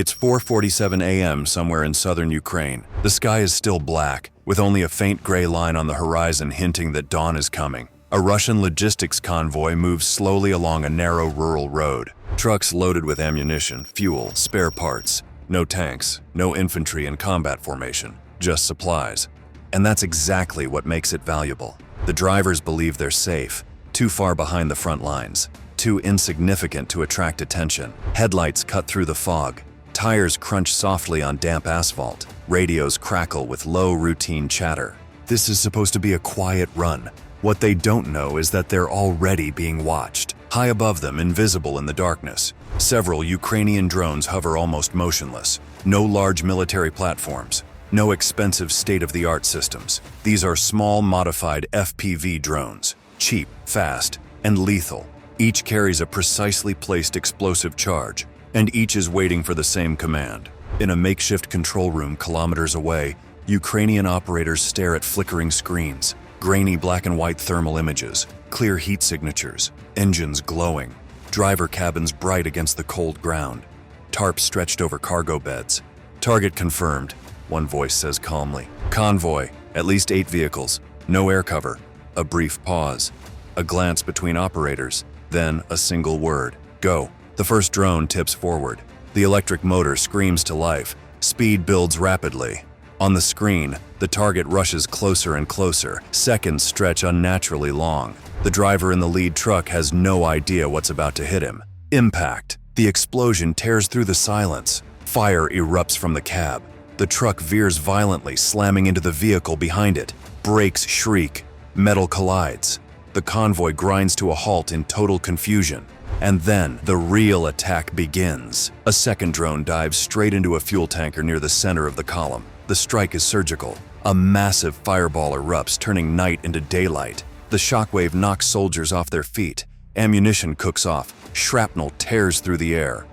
It's 4:47 a.m. somewhere in southern Ukraine. The sky is still black, with only a faint gray line on the horizon hinting that dawn is coming. A Russian logistics convoy moves slowly along a narrow rural road. Trucks loaded with ammunition, fuel, spare parts. No tanks, no infantry in combat formation, just supplies. And that's exactly what makes it valuable. The drivers believe they're safe, too far behind the front lines, too insignificant to attract attention. Headlights cut through the fog. Tires crunch softly on damp asphalt. Radios crackle with low routine chatter. This is supposed to be a quiet run. What they don't know is that they're already being watched. High above them, invisible in the darkness, several Ukrainian drones hover almost motionless. No large military platforms. No expensive state-of-the-art systems. These are small, modified FPV drones. Cheap, fast, and lethal. Each carries a precisely placed explosive charge, and each is waiting for the same command. In a makeshift control room kilometers away, Ukrainian operators stare at flickering screens, grainy black and white thermal images, clear heat signatures, engines glowing, driver cabins bright against the cold ground, tarps stretched over cargo beds. Target confirmed, one voice says calmly. Convoy, at least 8 vehicles, no air cover. A brief pause, a glance between operators, then a single word, go. The first drone tips forward. The electric motor screams to life. Speed builds rapidly. On the screen, the target rushes closer and closer. Seconds stretch unnaturally long. The driver in the lead truck has no idea what's about to hit him. Impact. The explosion tears through the silence. Fire erupts from the cab. The truck veers violently, slamming into the vehicle behind it. Brakes shriek. Metal collides. The convoy grinds to a halt in total confusion. And then the real attack begins. A second drone dives straight into a fuel tanker near the center of the column. The strike is surgical. A massive fireball erupts, turning night into daylight. The shockwave knocks soldiers off their feet. Ammunition cooks off. Shrapnel tears through the air.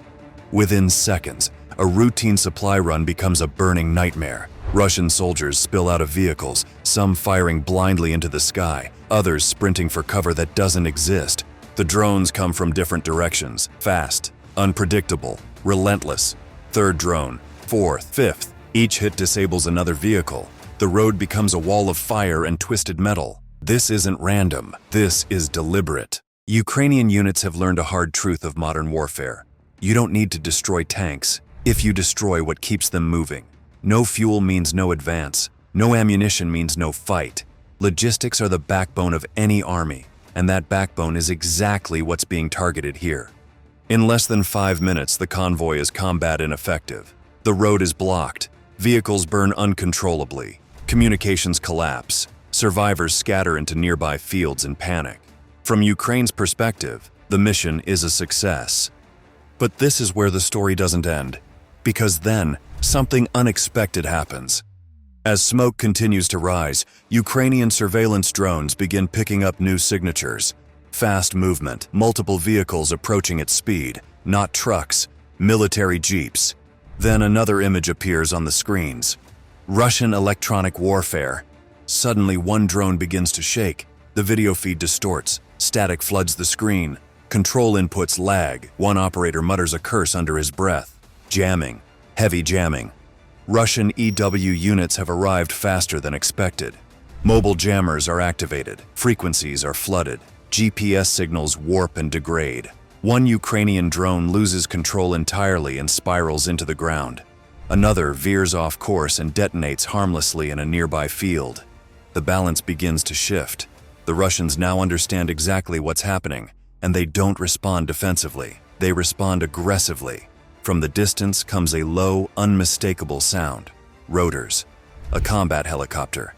Within seconds, a routine supply run becomes a burning nightmare. Russian soldiers spill out of vehicles, some firing blindly into the sky, others sprinting for cover that doesn't exist. The drones come from different directions, fast, unpredictable, relentless. Third drone, fourth, fifth. Each hit disables another vehicle. The road becomes a wall of fire and twisted metal. This isn't random. This is deliberate. Ukrainian units have learned a hard truth of modern warfare. You don't need to destroy tanks if you destroy what keeps them moving. No fuel means no advance. No ammunition means no fight. Logistics are the backbone of any army, and that backbone is exactly what's being targeted here. In less than 5 minutes, the convoy is combat ineffective. The road is blocked. Vehicles burn uncontrollably. Communications collapse. Survivors scatter into nearby fields in panic. From Ukraine's perspective, the mission is a success. But this is where the story doesn't end, because then something unexpected happens. As smoke continues to rise, Ukrainian surveillance drones begin picking up new signatures. Fast movement, multiple vehicles approaching at speed, not trucks, military jeeps. Then another image appears on the screens. Russian electronic warfare. Suddenly, one drone begins to shake. The video feed distorts. Static floods the screen. Control inputs lag. One operator mutters a curse under his breath. Jamming. Heavy jamming. Russian EW units have arrived faster than expected. Mobile jammers are activated. Frequencies are flooded. GPS signals warp and degrade. One Ukrainian drone loses control entirely and spirals into the ground. Another veers off course and detonates harmlessly in a nearby field. The balance begins to shift. The Russians now understand exactly what's happening, and they don't respond defensively. They respond aggressively. From the distance comes a low, unmistakable sound. Rotors. A combat helicopter.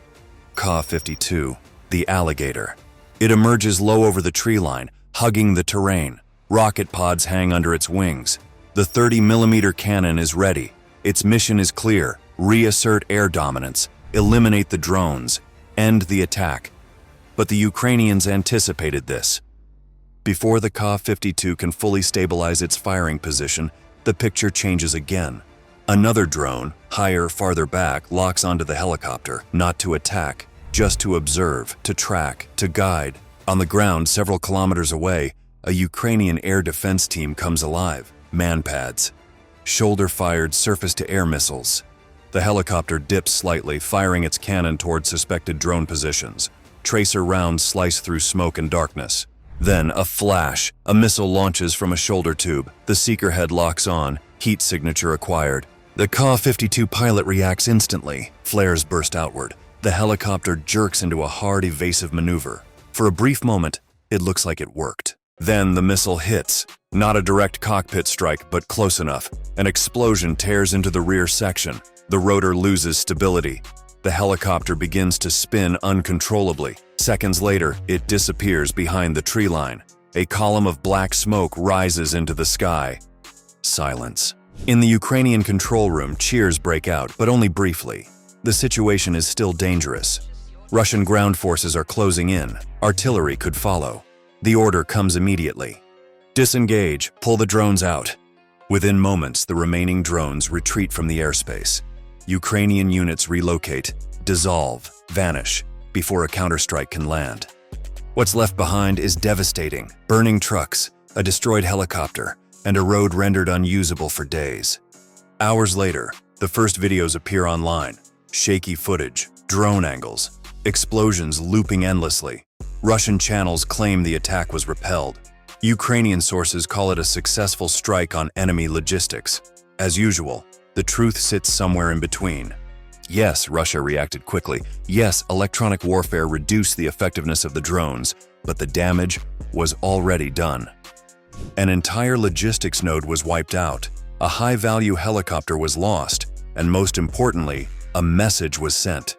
Ka-52, the alligator. It emerges low over the tree line, hugging the terrain. Rocket pods hang under its wings. The 30mm cannon is ready. Its mission is clear: reassert air dominance, eliminate the drones, end the attack. But the Ukrainians anticipated this. Before the Ka-52 can fully stabilize its firing position, the picture changes again. Another drone, higher, farther back, locks onto the helicopter, not to attack, just to observe, to track, to guide. On the ground, several kilometers away, a Ukrainian air defense team comes alive. Man pads. shoulder-fired surface-to-air missiles. The helicopter dips slightly, firing its cannon toward suspected drone positions. Tracer rounds slice through smoke and darkness. Then, a flash. A missile launches from a shoulder tube. The seeker head locks on. Heat signature acquired. The Ka-52 pilot reacts instantly. Flares burst outward. The helicopter jerks into a hard, evasive maneuver. For a brief moment, it looks like it worked. Then the missile hits. Not a direct cockpit strike, but close enough. An explosion tears into the rear section. The rotor loses stability. The helicopter begins to spin uncontrollably. Seconds later, it disappears behind the tree line. A column of black smoke rises into the sky. Silence. In the Ukrainian control room, cheers break out, but only briefly. The situation is still dangerous. Russian ground forces are closing in. Artillery could follow. The order comes immediately. Disengage, pull the drones out. Within moments, the remaining drones retreat from the airspace. Ukrainian units relocate, dissolve, vanish, before a counterstrike can land. What's left behind is devastating. Burning trucks, a destroyed helicopter, and a road rendered unusable for days. Hours later, the first videos appear online. Shaky footage, drone angles, explosions looping endlessly. Russian channels claim the attack was repelled. Ukrainian sources call it a successful strike on enemy logistics. As usual, the truth sits somewhere in between. Yes, Russia reacted quickly. Yes, electronic warfare reduced the effectiveness of the drones, but the damage was already done. An entire logistics node was wiped out. A high-value helicopter was lost, and most importantly, a message was sent.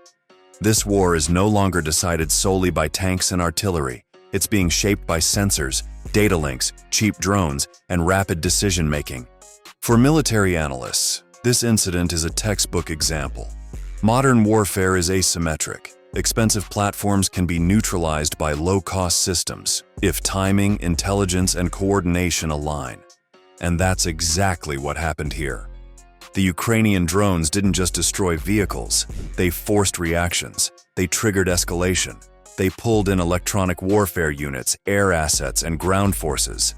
This war is no longer decided solely by tanks and artillery. It's being shaped by sensors, data links, cheap drones, and rapid decision-making. For military analysts, this incident is a textbook example. Modern warfare is asymmetric. Expensive platforms can be neutralized by low-cost systems if timing, intelligence, and coordination align. And that's exactly what happened here. The Ukrainian drones didn't just destroy vehicles, they forced reactions, they triggered escalation, they pulled in electronic warfare units, air assets, and ground forces.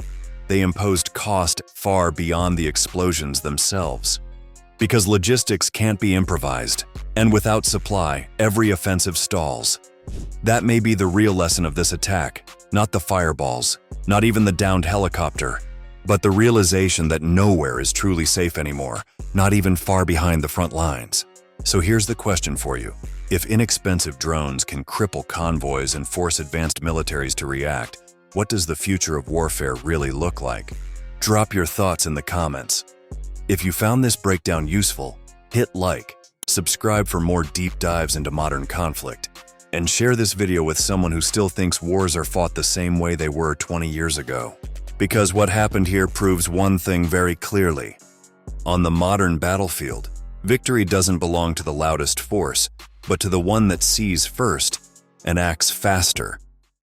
They imposed cost far beyond the explosions themselves. Because logistics can't be improvised, and without supply, every offensive stalls. That may be the real lesson of this attack, not the fireballs, not even the downed helicopter, but the realization that nowhere is truly safe anymore, not even far behind the front lines. So here's the question for you. If inexpensive drones can cripple convoys and force advanced militaries to react, what does the future of warfare really look like? Drop your thoughts in the comments. If you found this breakdown useful, hit like, subscribe for more deep dives into modern conflict, and share this video with someone who still thinks wars are fought the same way they were 20 years ago. Because what happened here proves one thing very clearly. On the modern battlefield, victory doesn't belong to the loudest force, but to the one that sees first and acts faster.